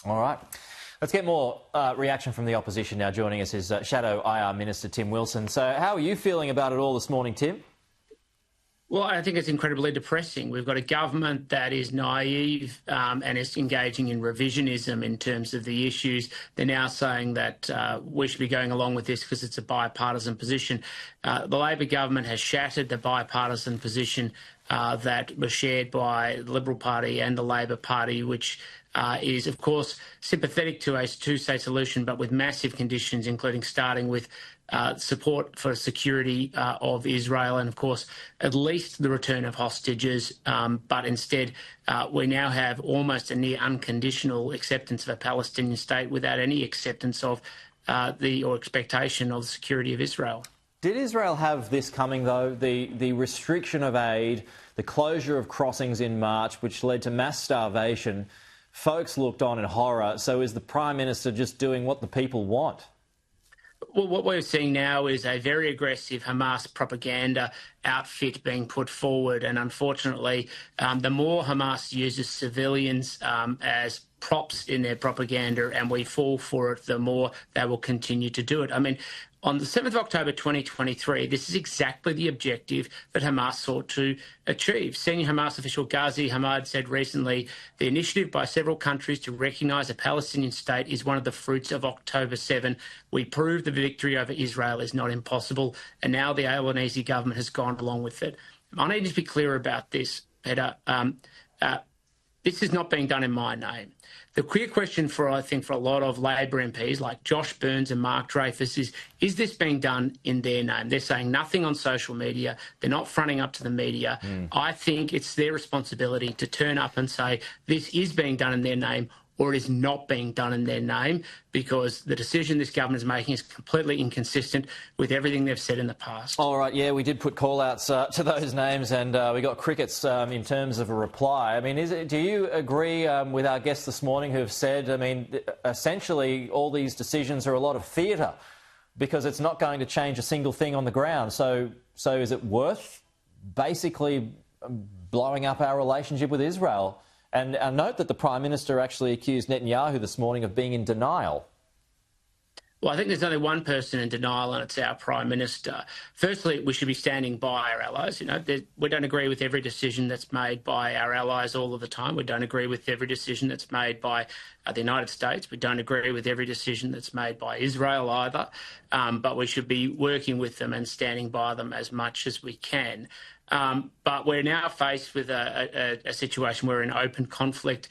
All right. Let's get more reaction from the opposition now. Joining us is Shadow IR Minister Tim Wilson. So how are you feeling about it all this morning, Tim? Well, I think it's incredibly depressing. We've got a government that is naive and is engaging in revisionism in terms of the issues. They're now saying that we should be going along with this because it's a bipartisan position. The Labor government has shattered the bipartisan position that was shared by the Liberal Party and the Labor Party, which is, of course, sympathetic to a two-state solution, but with massive conditions, including starting with support for security of Israel and, of course, at least the return of hostages. But instead, we now have almost a near unconditional acceptance of a Palestinian state without any acceptance of or expectation of the security of Israel. Did Israel have this coming, though? The restriction of aid, the closure of crossings in March, which led to mass starvation. Folks looked on in horror. So is the Prime Minister just doing what the people want? Well, what we're seeing now is a very aggressive Hamas propaganda outfit being put forward. And unfortunately, the more Hamas uses civilians as props in their propaganda and we fall for it, the more they will continue to do it. I mean, on the 7th of October 2023, this is exactly the objective that Hamas sought to achieve. Senior Hamas official Ghazi Hamad said recently, the initiative by several countries to recognise a Palestinian state is one of the fruits of October 7. We proved the victory over Israel is not impossible, and now the Albanese government has gone along with it. I need to be clear about this, Peter. This is not being done in my name. The clear question for a lot of Labor MPs like Josh Burns and Mark Dreyfus is this being done in their name? They're saying nothing on social media. They're not fronting up to the media. I think it's their responsibility to turn up and say this is being done in their name or it is not being done in their name, because the decision this government is making is completely inconsistent with everything they've said in the past. All right, yeah, we did put call-outs to those names and we got crickets in terms of a reply. I mean, do you agree with our guests this morning who have said, I mean, essentially all these decisions are a lot of theatre because it's not going to change a single thing on the ground. So is it worth basically blowing up our relationship with Israel? And note that the Prime Minister actually accused Netanyahu this morning of being in denial. Well, I think there's only one person in denial, and it's our Prime Minister. Firstly, we should be standing by our allies. You know, we don't agree with every decision that's made by our allies all of the time. We don't agree with every decision that's made by the United States. We don't agree with every decision that's made by Israel either. But we should be working with them and standing by them as much as we can. But we're now faced with a situation where we're in open conflict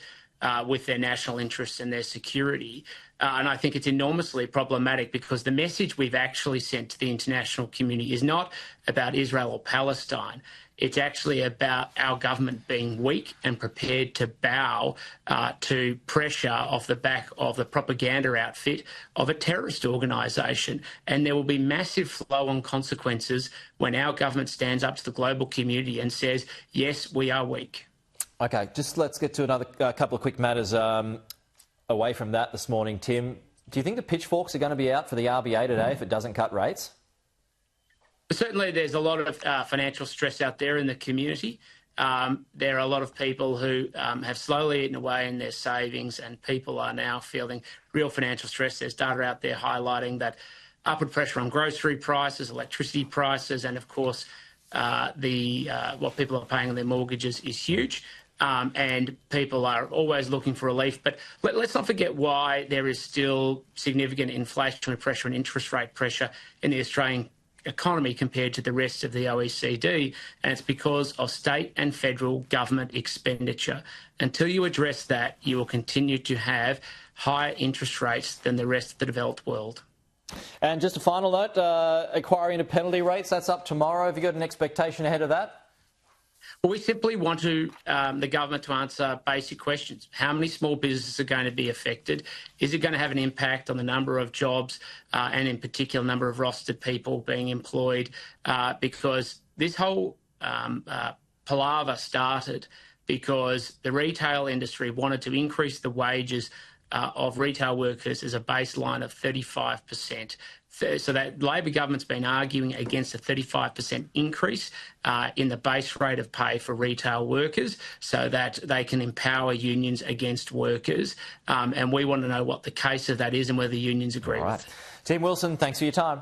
with their national interests and their security. And I think it's enormously problematic because the message we've actually sent to the international community is not about Israel or Palestine. It's actually about our government being weak and prepared to bow to pressure off the back of the propaganda outfit of a terrorist organisation. And there will be massive flow-on consequences when our government stands up to the global community and says, yes, we are weak. OK, just let's get to another couple of quick matters away from that this morning. Tim, do you think the pitchforks are going to be out for the RBA today if it doesn't cut rates? Certainly there's a lot of financial stress out there in the community. There are a lot of people who have slowly eaten away in their savings, and people are now feeling real financial stress. There's data out there highlighting that upward pressure on grocery prices, electricity prices, and of course what people are paying on their mortgages is huge. And people are always looking for relief. But let's not forget why there is still significant inflationary pressure and interest rate pressure in the Australian economy compared to the rest of the OECD, and it's because of state and federal government expenditure. Until you address that, you will continue to have higher interest rates than the rest of the developed world. And just a final note, inquiry into penalty rates, that's up tomorrow. Have you got an expectation ahead of that? Well, we simply want the government to answer basic questions. How many small businesses are going to be affected? Is it going to have an impact on the number of jobs and in particular number of rostered people being employed? Because this whole palaver started because the retail industry wanted to increase the wages of retail workers as a baseline of 35%. So that Labor government's been arguing against a 35% increase in the base rate of pay for retail workers so that they can empower unions against workers. And we want to know what the case of that is and whether unions agree with it. Tim Wilson, thanks for your time.